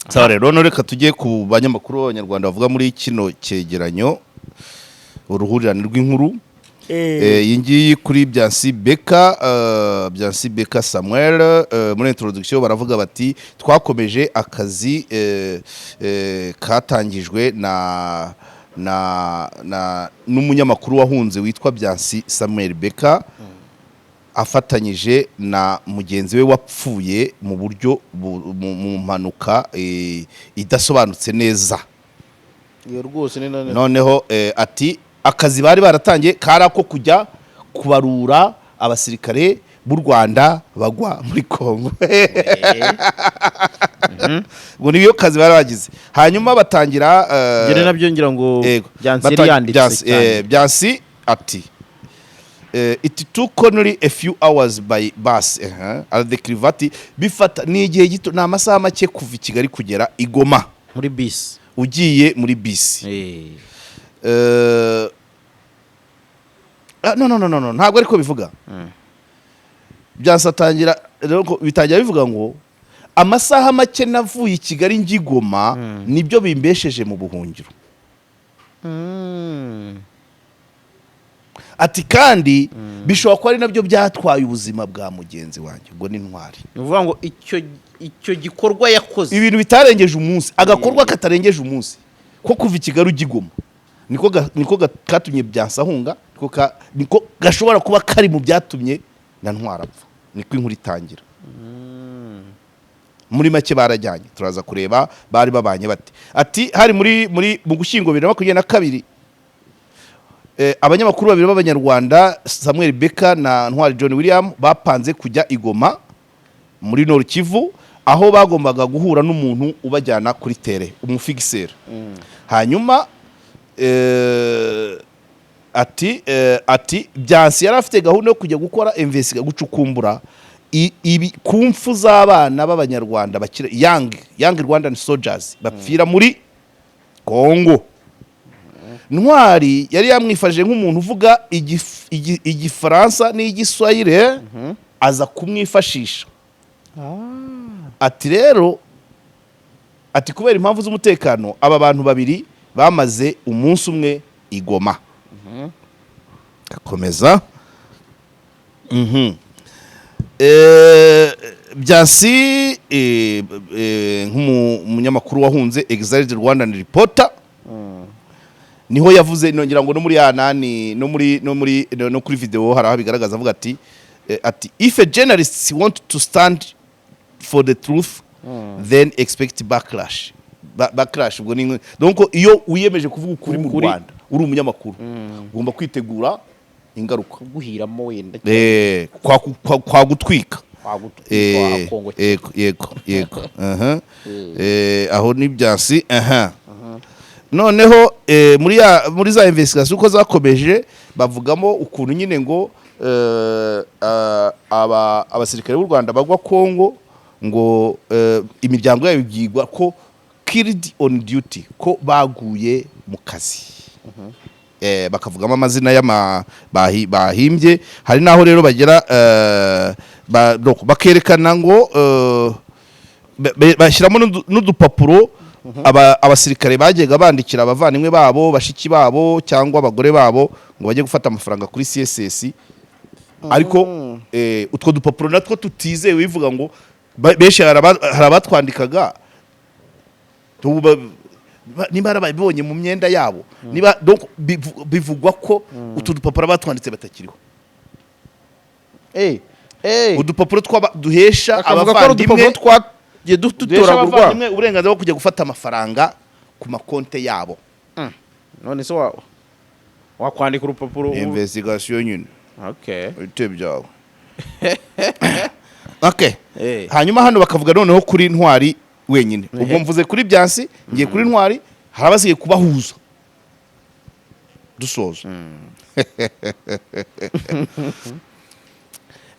sawa rero none reka tujye ku banyamakuru b'abanyarwanda bavuga muri kino cyegeranyo uruhurirane rw'inkuru iyi ngiyi kuri Byansi Beka Samuel muri introduction baravuga bati twakomeje akazi katangijwe n'umunyamakuru wahunze witwa Byansi Samuel Beka afatanyije na mugenzi we wapfuye mu buryo mu mpanuka idasobanutse neza. Iyo rwose ni noneho ati akazi bari baratangiye karako kujya kubarura abasirikare b'u Rwanda bagwa muri Kongo. Ngo niyo kazi bari bagize hanyuma batangira gere nabyo ngira ngo Byansi yanditse Byansi ati it took only a few hours by bus at the Krivati bifata ni igihe gito na amasaha make kuva Kigali kugera Igoma muri bus ugiye muri bus no ntabwo ariko bivuga byasatangira rero bitangira bivuga ngo amasaha make navuye Kigali ngigoma nibyo bimbesheje mu buhungiro. Ati kandi bishobora ko ari nabyo byatwaye ubuzima bwa mugenzi wanjye ngo n'intwari. Uvuga ngo icyo gikorwa yakoze ibintu bitarengeje umunsi agakorwa katarengeje umunsi ko kuva Kigali ugigoma niko katumye Byansahunga niko gashobora kuba kari mu byatumye na ntwara apfa niko inkuru itangira. Muri make barajyanye turaza kureba bari babanye bate. Ati hari mu gushyingo 2022 abanyamakuru babiri b'abanyarwanda Samuel Beka na Ntwari John William bapanze kujya Igoma muri Nord Kivu aho bagombaga guhura n'umuntu ubajyana kuri tere umufigisera. Hanyuma ati Byansi yari afite gahunda yo kujya gukora gucukumbura ibi kumfu z'abana b'abanyarwanda bakira young Rwandan soldiers bapfira muri Kongo. Ntwari yari yamwifashije nk'umuntu uvuga igifaransa n'igiswahili aza kumwifashisha. Ati rero ati kubera impamvu z'umutekano aba bantu babiri bamaze umunsi umwe Igoma. Komeza. Byansi nk'umunyamakuru wahunze Exiled Rwandan Reporter niho yavuze ngira ngo no muri yanani no kuri video haraho bigaragaza avuga ati if a journalist want to stand for the truth then expect backlash ubwo ni donc iyo uyemeje kuvuga ukuri mu Rwanda uri umunyamakuru ugomba kwitegura ingaruka guhiramo wenda kwa gutwika yego aho ni Byansi noneho muri za investigation uko zakomeje bavugamo ukuntu nyine ngo abasirikare b'u Rwanda bagwa Kongo ngo imiryango yabo byigwa ko killed on duty ko baguye mu kazi. Bakavugamo amazina bahimbye hari naho rero bagera bakerekana ngo bashyiramo n'udupapuro abasirikare bagega bandikira abavandimwe babo bashiki babo cyangwa abagore babo ngo bajye gufata amafaranga kuri CSS ariko utwo dupapuro natwo tutizewe bivuga ngo beshe harabatwandikaga niba barabibonye mu myenda yabo niba donc bivugwa ko utu dupapuro batwanditse batakiriho. Udupapuro duhesha abavandimwe dutoragurwa uburenganzira bwo kujya gufata amafaranga ku makonte yabo. None se wakwandika urupapuro investigation nyine itebyawe. Hanyuma hano bakavuga noneho kuri Ntwari wenyine ubwo mvuze kuri Byansi ngiye kuri Ntwari harabasiye kubahuza dusoza.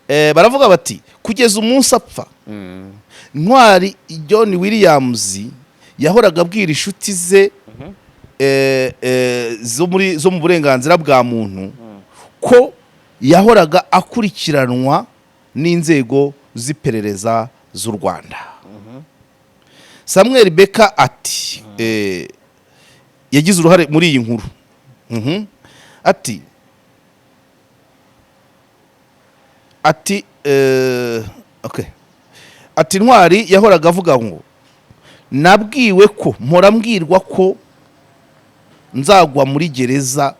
Baravuga bati kugeza umunsi apfa Ntwari John Williams yahoraga abwira inshuti ze zo mu burenganzira bwa muntu ko yahoraga akurikiranwa n'inzego z'iperereza z'u Rwanda. Samuel Beka ati yagize uruhare muri iyi nkuru. Ati okay. Ati Ntwari yahoraga avuga ngo nabwiwe ko mbwirwa ko nzagwa muri gereza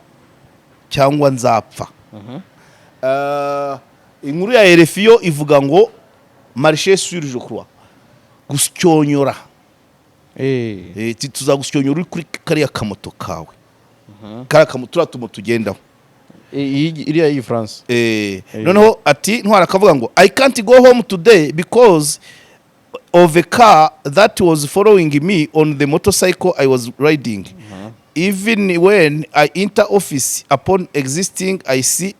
cyangwa nzapfa. Inkuru ya RFI ivuga ngo marché sur je crois gusyonyora tuzagusyonyora uri kuri kariya kamoto kawe kariya kamoto tugendaho iriya yi France. Noneho ati Ntwara akavuga ngo I can't go home today because of a car that was following me on the motorcycle I was riding. Even when I enter office, upon existing I see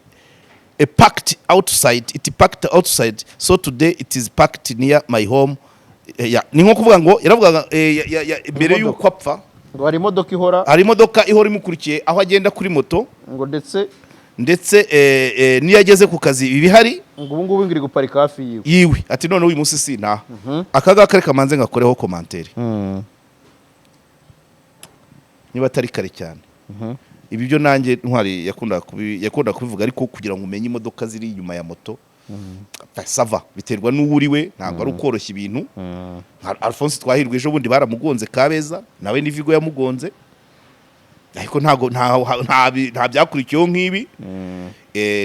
a packed outside. It packed outside, so today it is packed near my home. Ni nko kuvuga ngo yaravuga mbere yuko apfa ngo hari imodoka ihora imukurikiye aho agenda kuri moto ngo ndetse niyo ageze ku kazi ibihari ngo ubu ngubu ngiri guparika hafi yiwe. Ati none uyu munsi sina akaga kare kamanze ngakoreho commentaire niba atari kare cyane. Ibi byo nanjye Ntwari yakunda kubivuga, ariko kugira ngo umenye imodoka ziri inyuma ya moto sava biterwa n'uwuriwe, ntabwo ari ukoroshya ibintu. Alphonse Twahirwe ejo bundi baramugonze Kabeza, nawe ni Vigo yamugonze, ariko nta byakurikiyeho nk'ibi.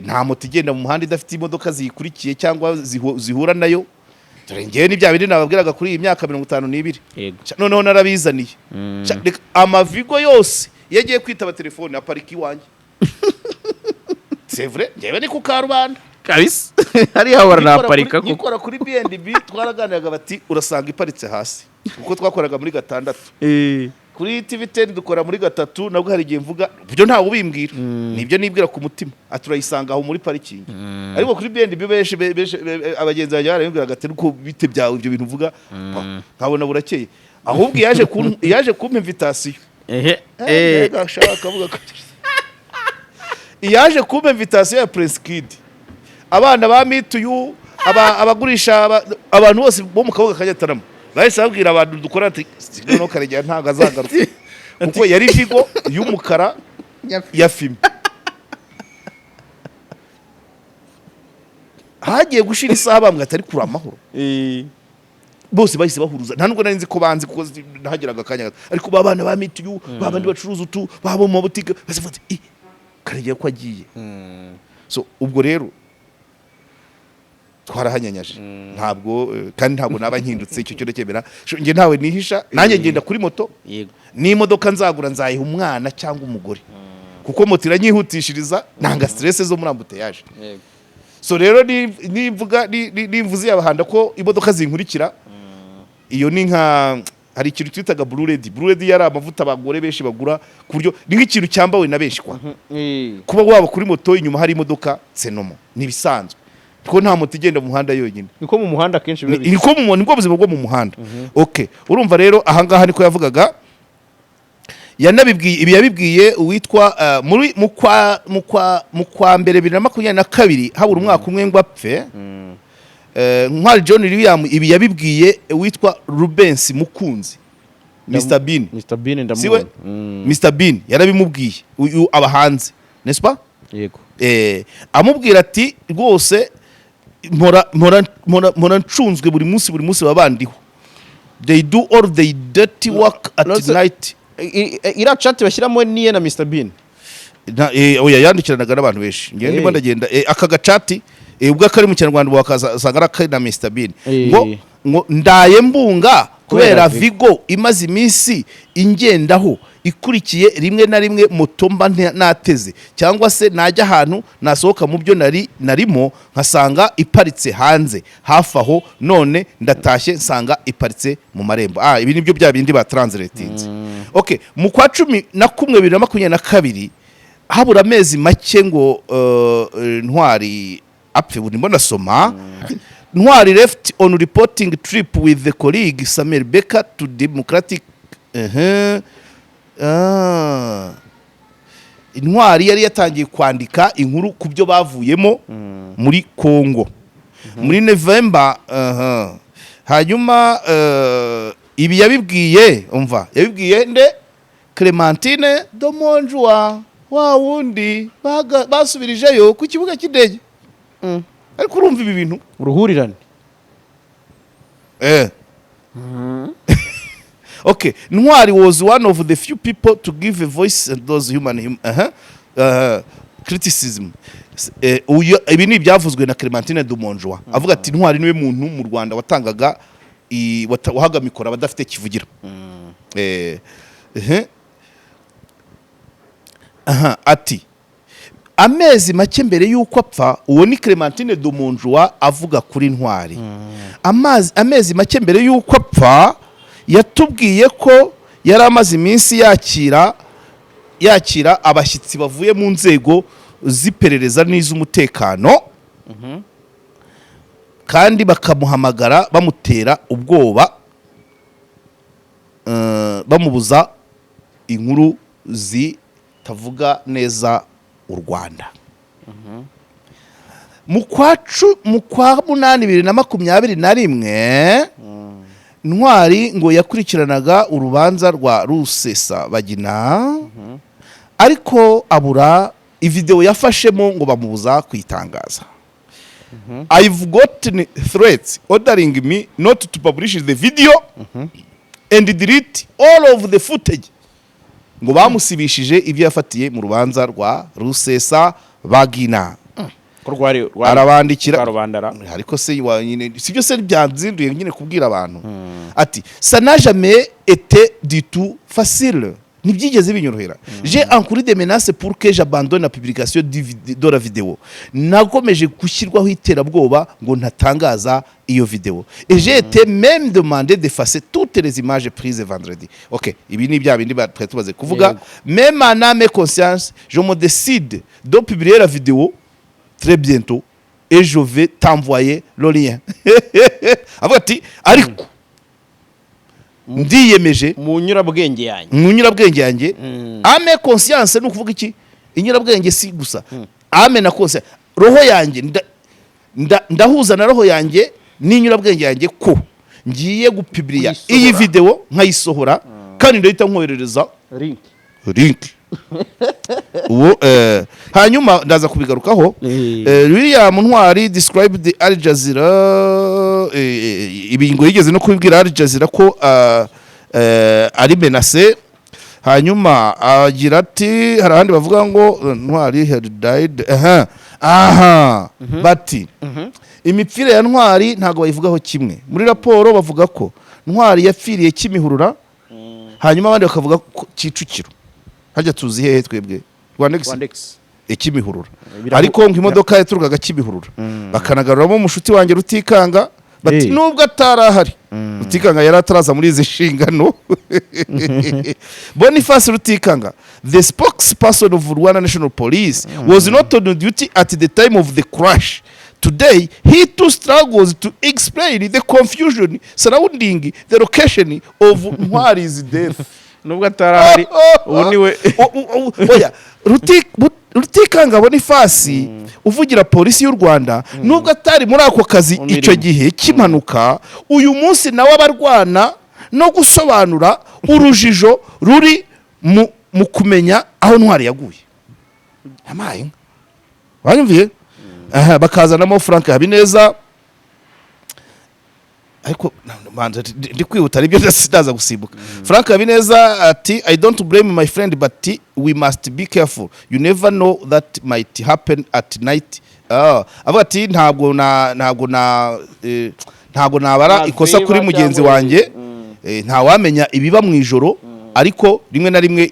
Nta moto igenda mu muhanda idafite imodoka ziyikurikiye cyangwa zihura nayo. Dore ngewe ni bya bindi nababwiraga kuri iyi myaka 52. Noneho narabizaniye amavigo yose yagiye kwitaba telefone aparika iwanjye. C'est vrai, ngewe ni ku Karubanda kabisa hari hahora naparika ko nikora kuri BNB twaraganiraga bati urasanga iparitse hasi kuko twakoraga muri 6. Kuri TV10 dukora muri 3, nabwo hari igihe mvuga byo ntawe ubimbwira, nibyo nibwira ku mutima aturayisanga aho muri parking. Ariko kuri BNB beshe abagenzi bajya barambwira gati uko bite byawe ibyo bintu uvuga nkabona burakeye. Ahubwo yaje kumpa invitation. Gashaka avuga ko yaje kumpa invitation ya Prince Kid. Abana ba mituyu abagurisha abantu bose bo mu kabuga kanyatarama bahise babwira abantu dukora ati no Karegeya ntago azagaruka kuko yari Vigo y'umukara ya film. Hagiye gushira isaha bamwe atari kuri amahoro bose bahise bahuruza, nta nubwo nari nzi ko banzi kuko nahagiraga akanya, ariko babana ba mituyu babandi bacuruza utu babo mu butike bazivuze Karegeya ko agiye. So ubwo rero twarahanyanyaje ntabwo kandi ntabwo naba nkindutse icyo cyo cyemera nge ntawe nihisha, nanjye ngenda kuri moto ni imodoka nzagura nzayiha umwana cyangwa umugore kuko moto iranyihutishiriza nanga stress zo muri ambuteyage. So rero nimvuze yabahanda ko imodoka zinkurikira iyo ni nka hari ikintu twitaga Blue Lady yari amavuta abagore benshi bagura ku buryo ni nk'ikintu cyambawe na benshi kwa kuba waba kuri moto inyuma hari imodoka senomo nibisanzwe ko nta moto igenda mu muhanda yonyine, niko mu muhanda kenshi biba niko nibwo buzima bwo mu muhanda. Okay, urumva rero ahangaha niko yavugaga yanabibwiye ibi yabibwiye uwitwa muri mu kwa mbere 2022 habura umwaka umwe ngo apfe. Ntwari John William ibi yabibwiye uwitwa Rubens Mukunzi Mr Bean ndamubona Mr Bean yarabimubwiye uyu abahanze n'est-ce pas? Yego amubwira ati rwose mpora ncunzwe buri munsi babandiho, they do all the dirty work at night. Ira chat bashyiramo niye na Mr Bean oya yandikiranaga n'abantu benshi ngiye ndimo ndagenda aka gacati ubwo kari mu Kinyarwanda bakasanga ari na Mr Bean ngo ndaye mbunga kubera Vigo imaze iminsi ingendaho ikurikiye rimwe na rimwe moto mba nateze cyangwa se najya ahantu nasohoka mu byo narimo nkasanga iparitse hanze hafi aho, none ndatashye nsanga iparitse mu marembo. Ibi nibyo bya bindi ba translatinze. Okay, mu kwa 11 2022 habura amezi make ngo Ntwari apfe. Buri mbona soma Ntwari left on reporting trip with the colleague Samuel Beka to Democratic Ntwari yari yatangiye kwandika inkuru ku byo bavuyemo muri Kongo muri November. Hanyuma ibi yabibwiye nde Clementine Domonjwa wa wundi basubirijeyo ku kibuga cy'indege. Ariko urumva ibi bintu uruhurirane. Okay, Ntwari was one of the few people to give a voice to those human criticism. Ibi ni byavuzwe na Clementine Domonjwa avuga ati Ntwari niwe muntu mu Rwanda watangaga wahaga mikoro abadafite kivugira. Ati amezi make mbere yuko apfa, uwo ni Clementine Domonjwa avuga kuri Ntwari. Amezi make mbere yuko apfa yatubwiye ko yari amaze iminsi yakira abashyitsi bavuye mu nzego z'iperereza n'iz'umutekano, kandi bakamuhamagara bamutera ubwoba, bamubuza inkuru zitavuga neza u Rwanda. Mu kwa 8/2021 Ntwari ngo yakurikiranaga urubanza rwa Rusesabagina, ariko abura ivideo yafashemo ngo bamubuza kwitangaza. I've gotten threats ordering me not to publish the video and delete all of the footage. Ngo bamusibishije ibyo yafatiye mu rubanza rwa Rusesabagina. Arabandikira ariko se sibyo se byanzinduye nyine kubwira abantu. Ati ça n'a jamais été du tout facile. Nibyigeze binyorohera. J'ai encouru des menaces pour que j'abandonne la publication de la vidéo. Nakomeje gushyirwaho iterabwoba ngo ntatangaza iyo vidéo. Et j'ai été même demandé d'effacer toutes les images prises vendredi. OK, ibi ni bya bindi tubaze kuvuga. Même en âme et conscience, je me décide de publier la vidéo très bientôt et je vais t'envoyer le lien. Avuga ati ariko ndiyemeje mu nyurabwenge yanjye ame conscience no kuvuga iki inyurabwenge si gusa ame na conscience roho yanjye ndahuza na roho yanjye n'inyurabwenge yanjye ko ngiye gupubliya iyi video nkayisohora kandi ndahita nkoherereza link uwo hanyuma ndaza kubigarukaho. William Ntwari described Al Jazeera ibingo yigeze no kubibwira Al Jazeera ko ari menacé. Hanyuma agira ati hari ahandi bavuga ngo Ntwari had died. Bati imipfire ya Ntwari ntago bayivugaho kimwe. Muri raporo bavuga ko Ntwari yapfiriye Kimihurura, hanyuma abandi bakavuga Kicukiro. Hajya tuzi hehe twebwe Rwandex Kimihurura, ariko ngo imodoka yaturukaga Kimihurura bakanagaruramo umushuti wanjye Rutikanga. Bati nubwo atarahari Rutikanga yari ataraza muri izi nshingano. Boniface Rutikanga, the spokesperson of Rwanda National Police, was not on duty at the time of the crash. Today, he too struggles to explain the confusion surrounding the location of Ntwari's death. Nubwo atarahari ubuniwe oya Rutikanga Boniface uvugira polisi y'u Rwanda, nubwo atari muri ako kazi icyo gihe kimanuka, uyu munsi nawe abarwana no gusobanura urujijo ruri mu kumenya aho Ntwari yaguye. Amaye banyumviye bakazanamo Frank Habineza, ariko ndi kwihuta aribyo ndaza gusimbuka. Frank Habineza ati I don't blame my friend but we must be careful, you never know that might happen at night. Avuga ati ntabwo nabara ikosa kuri mugenzi wanjye, nta wamenya ibiba mu ijoro, ariko rimwe na rimwe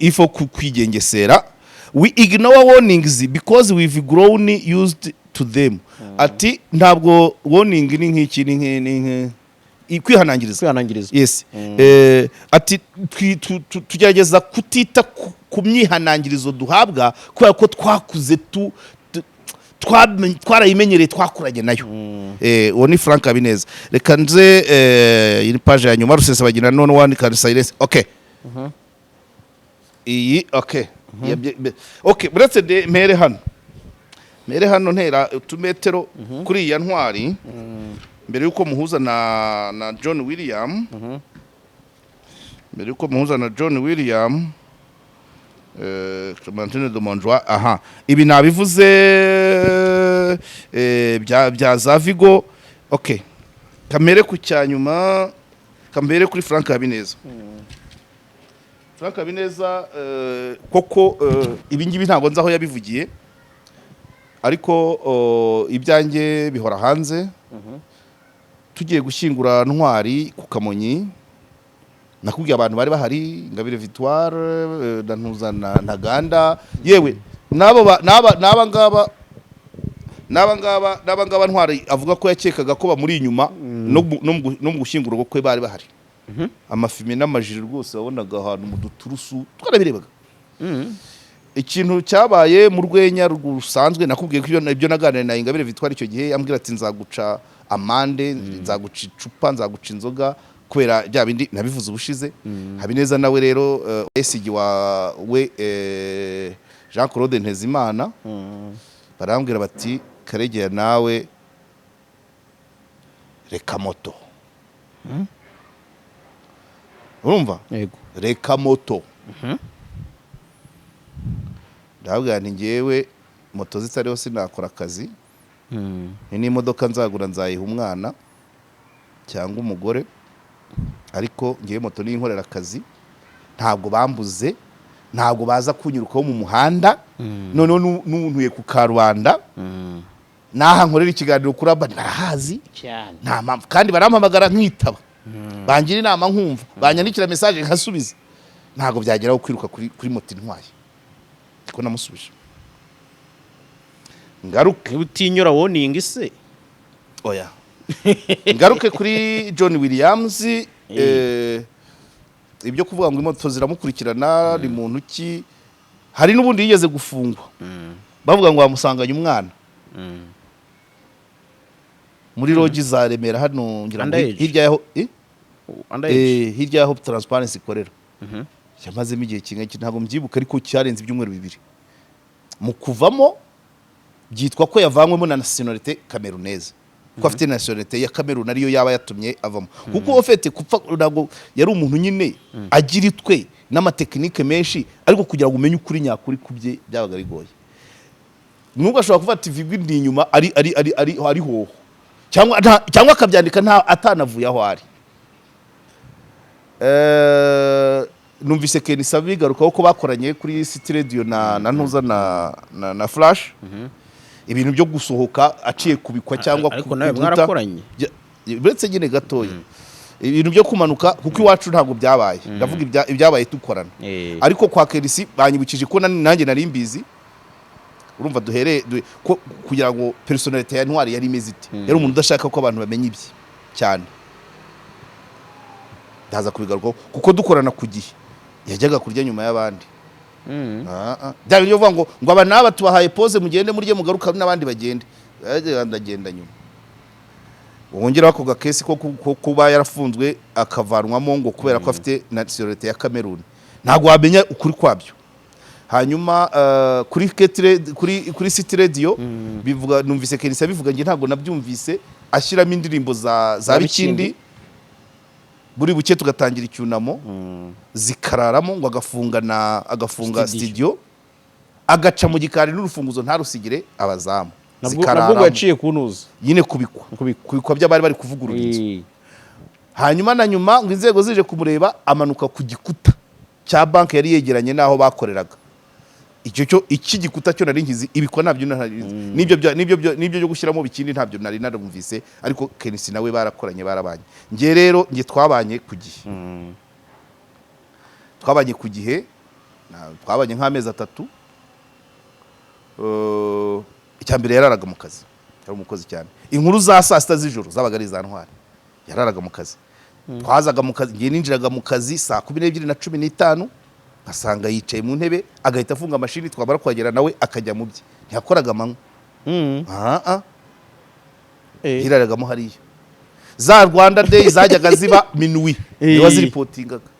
ifo kwigengesera. We ignore warnings because we've grown used to them. Ati ntabwo warning ni nk'iki kwihanangiriza. Yes. Ati tugerageza kutita ku myihanangirizo duhabwa kubera ko twakuze twarayimenyereye twakuranye nayo. Uwo ni Frank Habineza. Reka nze iyi page ya nyuma Rusesabagina none wandika silence. Okay. Iyi okay. Okay, buretse de mere hano ntera utumetero kuri ya Ntwari mbere yuko muhuza na John William mbere yuko muhuza na John William Clementine de Monjoie aha ibi nabivuze bya za Vigo okay kamere ku cyanyuma kambere kuri Frank Habineza Frank Habineza koko ibi ngibi ntabwo nzaho yabivugiye ariko ibyanjye bihora hanze tugiye gushyingura Ntwari ku Kamonyi nakubwiye abantu bari bahari Ingabire Victoire Ntuzana Ntaganda yewe naba ngaba Ntwari avuga ko yakekaga ko bamuri inyuma no mu gushyingura kwe bari bahari amafime n'amajiri rwose wabonaga ahantu mu duturusu twarabirebaga ikintu cyabaye mu rwenya rusanzwe nakubwiye ko ibyo naganiriye na Ingabire Victoire icyo gihe ambwira ati nzaguca amande nzaguca icupa nzaguca inzoga kubera bya bindi nabivuze ubushize Habineza nawe rero esigi we Jean Claude Ntezimana barambwira bati Karegeya nawe reka moto urumva yego reka moto ndabwira nti ngewe moto zitariho sinakora akazi ni imodoka nzagura nzayiha umwana cyangwa umugore ariko ngewe moto ni inkorera akazi ntabwo bambuze ntabwo baza kunyirukaho mu muhanda noneho n'untuye ku Karubanda naha nkorera ikiganiro kuri aba narahazi nta mpamvu kandi barampamagara nkitaba bangira inama nkumva banyandikira message nkasubiza ntabwo byageraho kwiruka kuri moto intwaye ko namusubije ngaruke utinyura warning se oya ngaruke kuri John Williams ibyo kuvuga ngo imoto ziramukurikirana ari muntu ki hari n'ubundi yigeze gufungwa bavuga ngo bamusanganye umwana muri rogi za Remera hano ngira ngo hirya yaho hirya yaho Transparency ikorera yamazemo igihe kimwe ntabwo mbyibuka ariko cyarenze ibyumweru 2 mu kuvamo byitwa ko yavanywemo na nationalité camerounaise ko afite nationalité ya Cameroun ariyo yaba yatumye avamo kuko ofete kupfa ntabwo yari umuntu nyine agira itwe n'amatekinike menshi ariko kugira ngo umenye ukuri nyakuri kubye byabaga bigoye nubwo ashobora kuvuga ati Vigwi ndi inyuma ari hoho cyangwa akabyandika nta atanavuye aho ari numvise Kenisa bigaruka ko bakoranye kuri City Radio na Ntuza na Flash ibintu byo gusohoka aciye kubikwa cyangwa ariko nawe mwarakoranye uretse nyine gatoya ibintu byo kumanuka kuko iwacu ntabwo byabaye ndavuga ibyabaye dukorana ariko kwa Kenisi banyibukije ko nanjye nari mbizi urumva duhereye kugira ngo personality ya Ntwari yari imeze ite yari umuntu udashaka ko abantu bamenye ibye cyane ndaza kubigaruka kuko dukorana ku gihe yajyaga kurya nyuma y'abandi byari byo vuga ngo aba naba tubahaye pause mugende murye mugaruka n'abandi bagende ndagenda nyuma wongera ako gakesi ko kuba yarafunzwe akavanwamo ngo kubera ko afite nationalité ya Cameroun ntago wamenya ukuri kwabyo hanyuma kuri City Radio bivuga numvise Kenisa bivuga nge ntago nabyumvise ashyiramo indirimbo za Bikindi buri buke tugatangira icyunamo zikararamo ngo agafunga studio agaca mu gikari n'urufunguzo ntarusigire abazamu nabwo yaciye kunuza yine kubikwa by'abari bari kuvugurura inzu hanyuma na nyuma ngo inzego zije kumureba amanuka ku gikuta cya banki yari yegeranye naho bakoreraga iki gikuta cyo nari nkizi ibikwa nabyo nibyo byo gushyiramo Bikindi ntabyo nari narumvise ariko Kenisi nawe barakoranye barabanye nge rero twabanye ku gihe twabanye nk'amezi 3 icyambere yararaga mu kazi yari umukozi cyane inkuru za saa sita z'ijoro zabaga ari za Ntwari yararaga mu kazi twazaga mu kazi ngiye ninjiraga mu kazi saa 12:15 asanga yicaye mu ntebe agahita afunga mashini twabara kwagera nawe akajya mu bye ntiyakoraga amanywa hiraragamo hariyo za Rwanda Day zajyaga ziba minuit niba ziripotingaga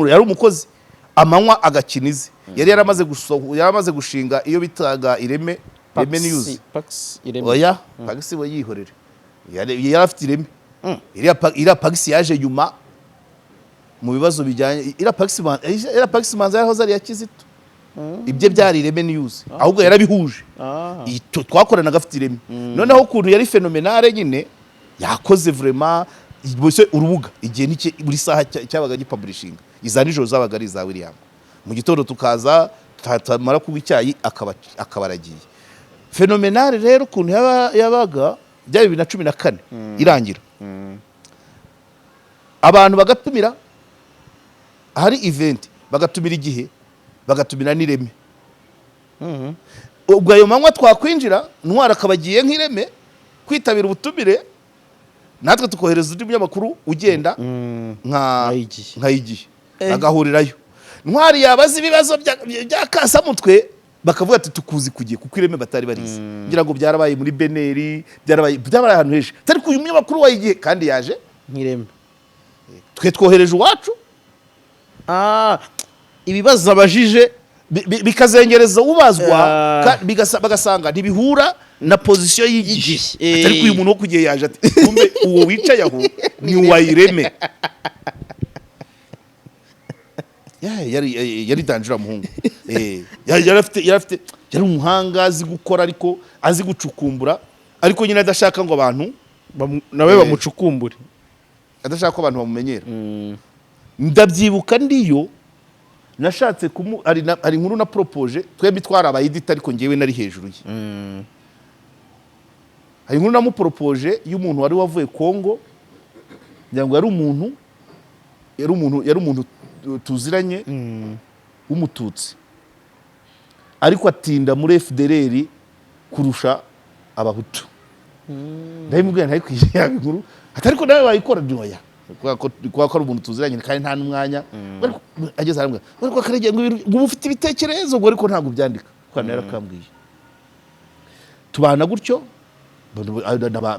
yari umukozi amanywa agakinize yari yaramaze gushinga iyo bitaga Ireme Ireme News Pax Ireme oya Pax we yihorere yari afite Ireme iriya Pax yaje nyuma mu bibazo bijyanye iriya Pax manza yarahoze ari ya Kizito ibyo byari Ireme News ahubwo yarabihuje twakoranaga afite Ireme noneho ukuntu yari fenomenale nyine yakoze vraiment bose urubuga igihe niki buri saha cyabaga gipublishing iza nijoro zabaga ari za William mu gitondo tukaza tamara kuba icyayi akabaragiye fenomenale rero ukuntu yabaga byari 2014 irangira abantu bagatumira hari event bagatumira igihe bagatumira n'Ireme ubwo ayo manywa twakwinjira Ntwari akabagiye nk'Ireme kwitabira ubutumire natwe tukohereza undi munyamakuru ugenda nka igihe agahurirayo Ntwari yabaza ibibazo bya kasamutwe bakavuga ati tukuzi kugiye kuko Ireme batari barize ngira ngo byarabaye muri Beneri byarabaye ahantu heje tari ku munyamakuru wa igihe kandi yaje nk'Ireme twe twohereje uwacu ibibazo abajije bikazengereza ubazwa bagasanga ntibihura na position y'igihe atari ku umuntu wo kugiye yaje ati kumbe uwo wicaye aho ni uwa Ireme yari danjura muhungu yari umuhanga azi gukora ariko azi gucukumbura ariko nyine adashaka ngo abantu nawe bamucukumbure adashaka ko abantu bamumenyera ndabyibuka ndiyo nashatse ari inkuru na propoje twebwe twarabaye edit ariko ngewe nari hejuru ye hari inkuru namupropoje y'umuntu wari wavuye Kongo ngira ngo yari umuntu tuziranye w'umututsi ariko atinda muri FDLR kurusha abahutu ndabimubwira ntari kwiye inkuru atariko nawe wayikora ndoya kwa ko umuntu tuziranye kandi nta n'umwanya ageze arambwa ariko akarege ngo ufite ibitekerezo ngo ariko ntabwo byandika kwa narakambwiye tubana gutyo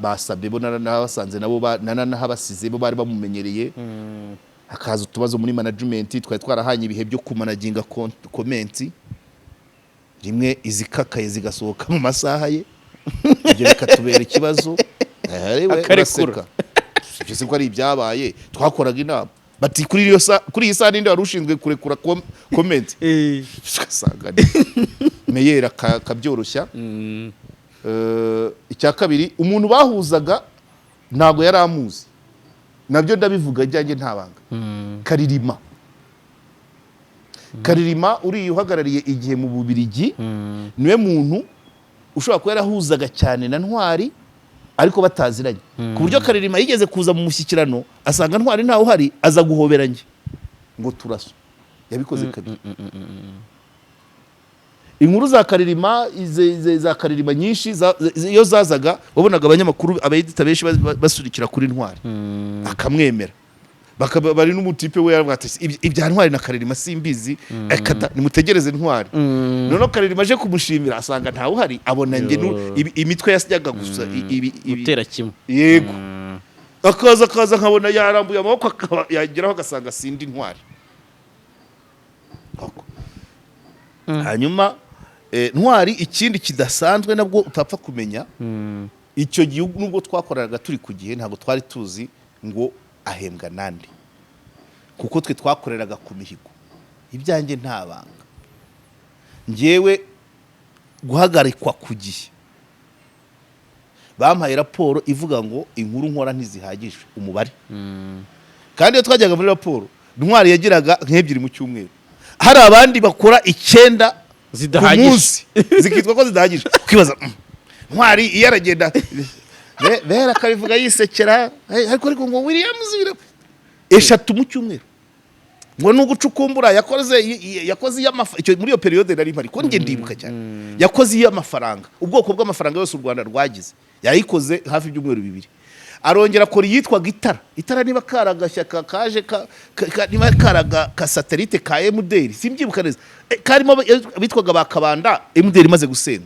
basabye bo nabasanze nabo habasize bo bari bamumenyereye hakaza utubazo muri management twari twarahanye ibihe byo kumanaginga comment rimwe izikakaye zigasohoka mu masaha ye ibyo bikatubera ikibazo akarekura cyose ko ari ibyabaye twakoraga inama bati kuri iyi saa ninde wari ushinzwe kurekura comment ugasanga meyera kabyoroshya icya kabiri umuntu bahuzaga ntago yari amuzi nabyo ndabivuga ajyanye ntabanga Karirima uri uhagarariye igihe mu Bubiligi niwe muntu ushobora kuba yarahuzaga cyane na Ntwari ariko bataziranye ku buryo Karirima yigeze kuza mu mushyikirano asanga Ntwari ntawe uhari aza guhoberanye ngo turaso yabikoze kabiri inkuru za Karirima za Karirima nyinshi iyo zazaga wabonaga abanyamakuru abayedita benshi basurikira kuri Ntwari akamwemera bari n'umutipe we yaravuga ati ibya Ntwari na Karirima simbizi nimutegereze Ntwari noneho Karirima aje kumushimira asanga ntawe uhari abona nge imitwe yasyaga gusa gutera kimwe yego akaza nkabona yarambuye amaboko yageraho agasanga sindi Ntwari hanyuma Ntwari ikindi kidasanzwe nabwo utapfa kumenya icyo gihugu nubwo twakoreraga turi ku gihe ntabwo twari tuzi ngo ahembwa nande kuko twe twakoreraga ku mihigo ibyanjye ntabanga ngewe guhagarikwa ku gihe bampaye raporo ivuga ngo inkuru nkora ntizihagije umubare kandi iyo twajyaga muri raporo Ntwari yagiraga nk'ebyiri mu cyumweru hari abandi bakora 9 zidahagije zikitwa ko zidahagije kwibaza Ntwari iyo aragenda bera akabivuga yisekera ariko ngo William zira 3 mu cyumweru ngo nugucukumbura yakoze muri iyo periode nari mpari ko nge ndibuka cyane yakoze y'amafaranga ubwoko bw'amafaranga yose u Rwanda rwagize yayikoze hafi ibyumweru 2 arongera akora yitwaga itara niba karagashyaka kaje niba karaga ka satellite ka MDR simbyibuka neza karimo bitwaga bakabanda MDR imaze gusenga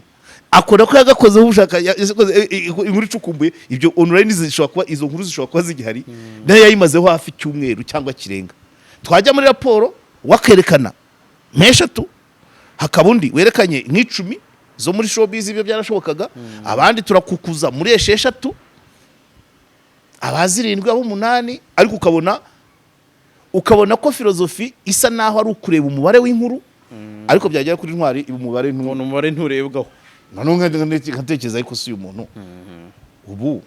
akora ko yagakoze ubushaka inkuru icukumbuye ibyo online zishobora kuba izo nkuru zishobora kuba zigihari nayo yayimazeho hafi cyumweru cyangwa kirenga twajya muri raporo wakerekana nk'eshatu hakabundi werekanye nk'icumi zo muri showbiz ibyo byarashobokaga abandi turakukuza muri 6 abazirindwi abo 8 ariko ukabona ko filozofi isa naho ari ukureba umubare w'inkuru ariko byagera kuri Ntwari umubare nturebwaho none nkatekereza ariko si umuntu ubu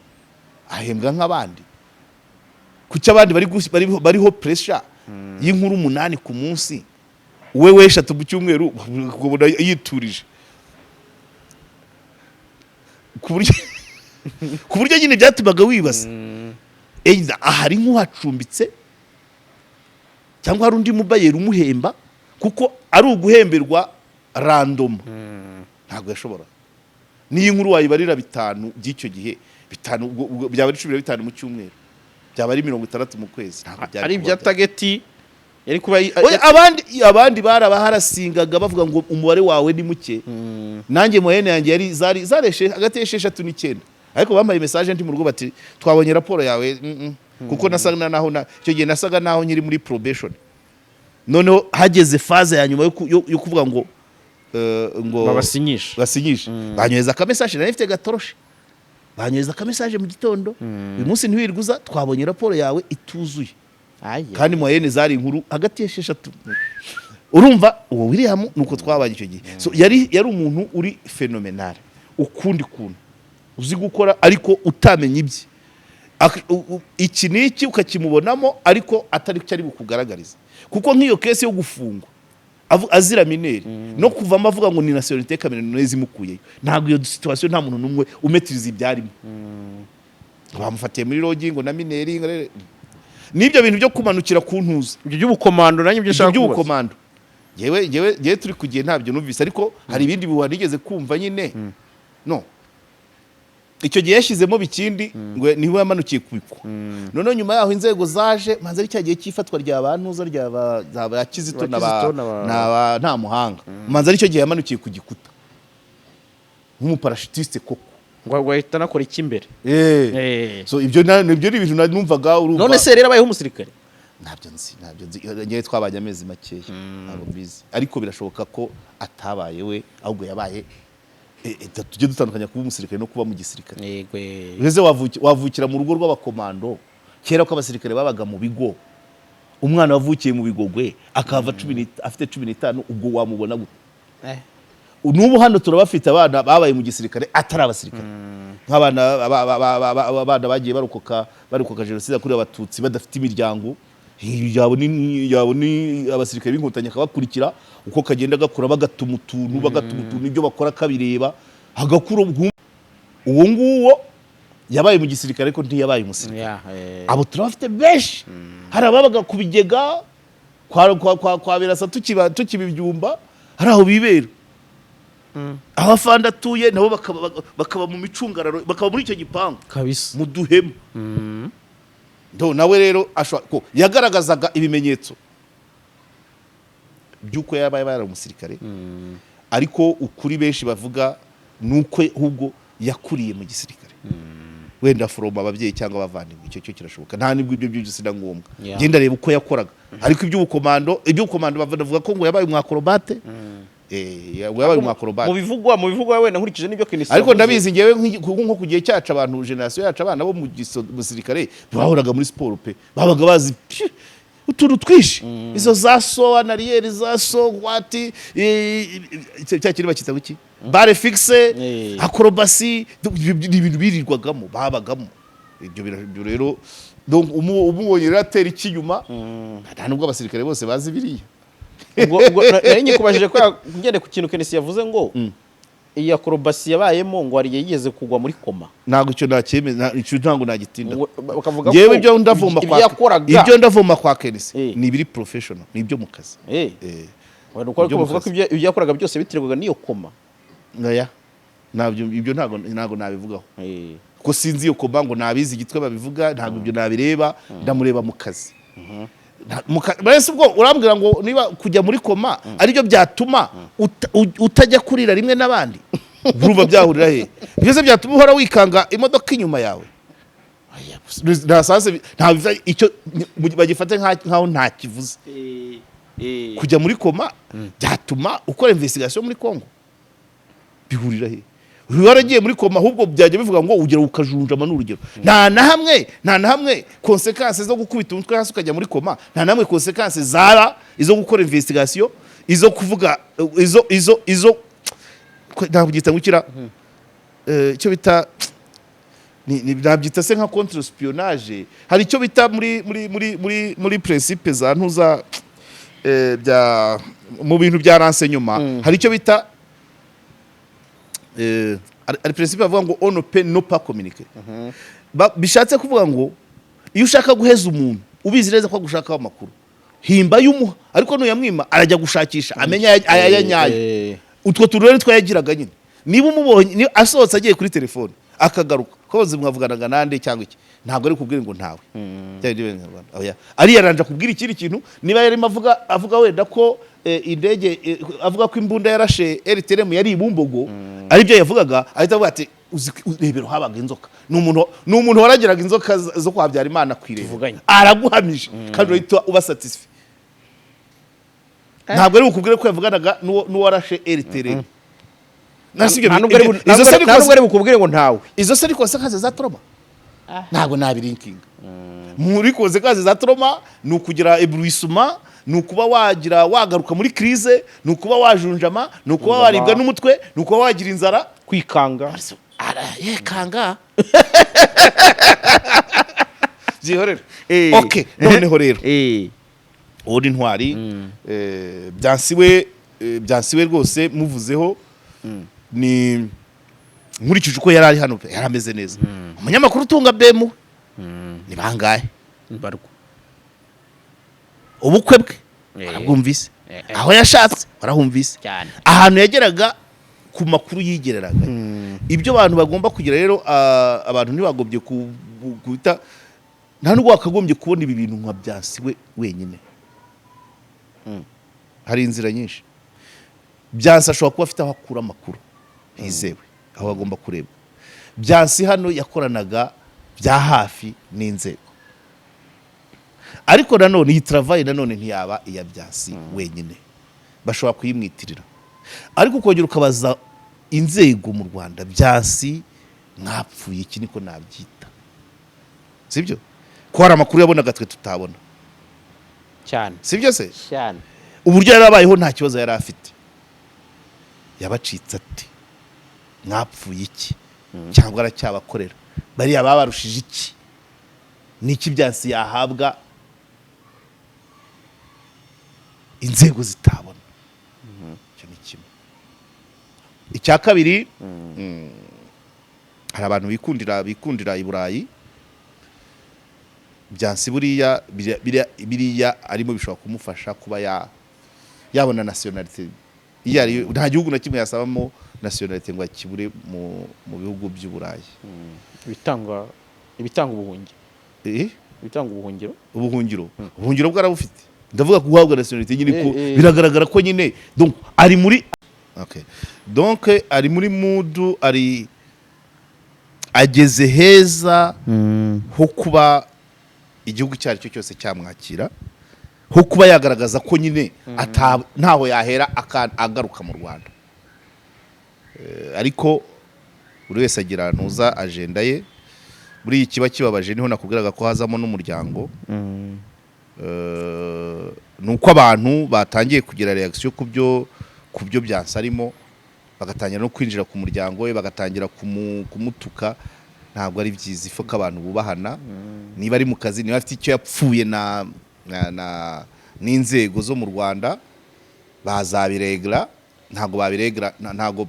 ahembwa nk'abandi kuki abandi bariho pressure y'inkuru 8 ku munsi wewe 3 mu cyumweru kubona yiturije ku buryo nyine byatumaga wibaza either ahari nk'uhacumbitse cyangwa hari undi mubayeri umuhemba kuko ari uguhemberwa random ntabwo yashobora niyi nkuru wayibarira 5 by'icyo gihe 5 byaba ari 15 mu cyumweru byaba ari 60 mu kwezi ari bya target yari kuba abandi barabaharasingaga bavuga ngo umubare wawe ni muke nanjye moyenne yanjye yari zareshe hagati ya 6 n'9 ariko bambaye message ndi mu rugo bati twabonye raporo yawe kuko nasaga naho icyo gihe nasaga naho nyiri muri probation noneho hageze phase ya nyuma yo kuvuga ngo basinyisha banyoheza ka message na ifite gatoroshe banyoheza ka message mu gitondo uyu munsi ntiwirguza twabonye raporo yawe ituzuye kandi moyenne zari inkuru hagati ya 6 urumva uwo William nuko twabanye icyo gihe so yari umuntu uri phenomenal ukundi kuntu uzi gukora ariko utamenya ibye iki niki ukakimubonamo ariko atari cyari bukugaragariza kuko nk'iyo case yo gufungwa azira mineri no kuvamo avuga ngo ni nationalité camerounaise imukuyeyo ntabwo iyo situation nta muntu numwe umetiriza ibyarimo bamufatiye muri logi ngo na mineri nibyo bintu byo kumanukira ku ntuza ibyo by'ubukomando nanjye byo shaka by'ubukomando yewe turi kugiye ntabyo numvise ariko hari ibindi biwanigeze kumva nyine no icyo gihe yashizemo bikindi ngo niwe yamanukiye kubiko none nyuma yaho inzego zaje manze ari cyagiye cyifatwa rya bantuza rya Kizito na nta muhanga manze ari cyo gihe yamanukiye ku gikuta nk'umuparashutiste koko ngo wahita nakora iki imbere so ibyo ni ibintu numvaga urumva none se rero abayeho umusirikare ntabyo nzi ngiye twabanye amezi makeya abo bizi ariko birashoboka ko atabaye we ahubwo yabaye tujye dutandukanya kuba umusirikare no kuba mu gisirikare yego reze wavukira mu rugo rw'abakomando kera ko abasirikare babaga mu bigo umwana wavukiye mu bigogwe akava afite 15 ubwo wamubona gute n'ubu hano turabafite abana babaye mu gisirikare atari abasirikare nk'abana bagiye barukoka jenoside kuri abatutsi badafite imiryango yabo ni abasirikare b'inkotanyi akabakurikira uko kagenda gakura bagatuma utuntu ibyo bakora kabireba hagakura uwo nguwo yabaye mu gisirikare ariko ntiyabaye umusirikare abo turabafite benshi hari ababaga ku bigega kwa Birasa tukibibyumba hari aho bibera abafanda atuye nabo bakaba mu micungararo bakaba muri icyo gipangu kabisa mu duhema nawe rero yagaragazaga ibimenyetso by'uko yabaye umusirikare ariko ukuri benshi bavuga nuko ahubwo yakuriye mu gisirikare wenda from ababyeyi cyangwa abavandimwe icyo kirashoboka nta nibwo ibyo byose na ngombwa genda reba uko yakoraga ariko iby'ubukomando bavuga ko ngo yabaye umwakorobate yabaye umwakorobate mu bivugwa wenda nkurikije n'ibyo Kenisi ariko ndabizi ngewe nko kugiye cyaca abantu generation yacu abana bo mu gisirikare bahoraga muri sport pe babaga bazi utuntu twishi izo za so anariyeri za so wati cyakiri bakita guki bare fixe acrobacy ibintu birirwagamo babagamo ibyo rero donc umubonye ratera ikinyuma nta nubwo abasirikare bose bazi biriya ubwo nari kubajije ko ngende ku kintu Kenisi yavuze ngo iyi acrobacy yabayemo ngo ari yigeze kugwa muri koma ntago icyo nakemeza icyo ntango nagitinda bakavuga ko yewe ibyo ndavoma kwa Kenisi ni biri professional ni ibyo mu kazi uko bavuga ko ibyo yakoraga byose bitirwaga niyo koma naya nabyo ibyo ntago nabivugaho ko sinzi iyo koma ngo nabizi igitwe babivuga ntago ibyo nabireba ndamureba mu kazi Barese ubwo urambwira ngo niba kujya muri koma ari byo byatuma utajya kurira rimwe nabandi urumva byahurira he byose byatuma uhora wikanga imodoka inyuma yawe nasanze nta icyo bagifate nkaho nta kivuze kujya muri koma byatuma ukora investigation muri Kongo bihurira he waragiye muri koma ahubwo byajya bivuga ngo ugera ukajunjama n'urugero nta na hamwe consequences zo gukubita umutwe hasi ukajya muri koma nta namwe consequences zara izo gukora investigation izo kuvuga izo ndabyita ngukira cyo bita ni nabyita se nka contre espionnage hari icyo bita muri principe za ntuza bya mu bintu bya renseignement hari icyo bita ari principe avuga ngo on ne peut ne pas communiquer bishatse kuvuga ngo iyo ushaka guheza umuntu ubizi neza ko gushaka amakuru himba y'umuha ariko nuyamwima arajya gushakisha amenya ayanyaye utwo turere twayagiraga nyine niba umubonye asohotse agiye kuri telefone akagaruka koze mwavuganaga nande cyangwa iki ntabwo ari kubwira ngo ntawe ari yaranje kubwira ikindi kintu niba yarimo avuga wenda ko indege avuga ko imbunda yarashe RTM yari ibumbogo ari byo yavugaga ahita avuga ati urebero habaga inzoka ni umuntu waragiraga inzoka zo kwabyara Imana kwireba araguhamije kandi uhita uba satisfait ntabwo ari ukubwira ko yavuganaga n'uwarashe RTM ntabwo ari bukubwire ngo ntawe izo se ariko sakaze za trauma ntabwo nabirinkinga muri koze kaze za trauma ni ukugira ebruisement ni ukuba wagaruka muri crise ni ukuba wajunjama ni ukuba waribwa n'umutwe ni ukuba wagira inzara kwikanga yekanga zihorera okay noneho rero uri ntwari byansiwe rwose muvuzeho ni nkurikije uko yari ari hano yari ameze neza umunyamakuru utunga bemu ni bangahe mbarwa ubukwe bwe arabwumvise aho yashatse arahumvise ahantu yageraga ku makuru yigereraga ibyo abantu bagomba kugira rero abantu ntibagobye kuita nta nubwo wakagombye kubona ibi bintu nka Byansiwe wenyine hari inzira nyinshi Byansi ashobora kuba afite aho akura amakuru hizewe aho agomba kureba Byansi hano yakoranaga bya hafi n'inzego ariko nanone iyi travail nanone ntiyaba iya Byansi wenyine bashobora kuyimwitirira ariko ukongera ukabaza inzego mu Rwanda Byansi mwapfuye iki niko nabyita sibyo ko hari amakuru yabonaga twe tutabona cyane sibyo se cyane uburyo yarabayeho nta kibazo yari afite yabacitse ati mwapfuye iki cyangwa aracyabakorera bariya babarushije iki niki Byansi yahabwa inzego zitabona cyo ni kimwe icya kabiri hari abantu bikundira i Burayi Byansi biriya arimo bishobora kumufasha kuba yabona nationality nta gihugu na kimwe yasabamo nationality ngo akibure mu bihugu by'u Burayi ibitanga ubuhungiro ubuhungiro bwarabufite ndavuga guhabwa nationality nyine ko biragaragara ko nyine donc ari muri donc ari muri mood ageze heza ho kuba igihugu cyari cyo cyose cyamwakira ho kuba yagaragaza ko nyine ntaho yahera agaruka mu Rwanda ariko buri wese agira ntuza agenda ye muri iki kiba kibabaje niho nakubwiraga ko hazamo n'umuryango nuko abantu batangiye kugira reaction kubyo Byansi arimo bagatangira no kwinjira ku muryango we bagatangira kumutuka ntabwo ari byiza ifoka abantu bubahana niba ari mu kazi niba afite icyo yapfuye n'inzego zo mu Rwanda bazabiregera ntabwo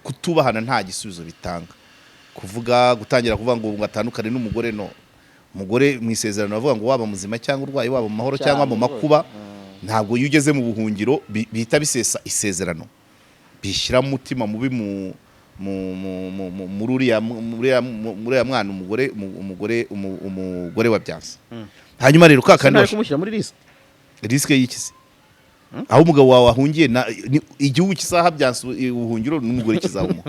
kutubahana nta gisubizo bitanga gutangira kuvuga ngo atandukane n'umugore no umugore mu isezerano bavuga ngo waba muzima cyangwa urwaye waba mu mahoro cyangwa mu makuba ntabwo iyo ugeze mu buhungiro bihita bisesa isezerano bishyira mu mutima mubi muri uriya mwana umugore wa Byansi hanyuma rero kakandi kumushyira muri risk y'ikisi aho umugabo wawe ahungiye igihugu kisaha Byansi ubuhungiro n'umugore kizawumo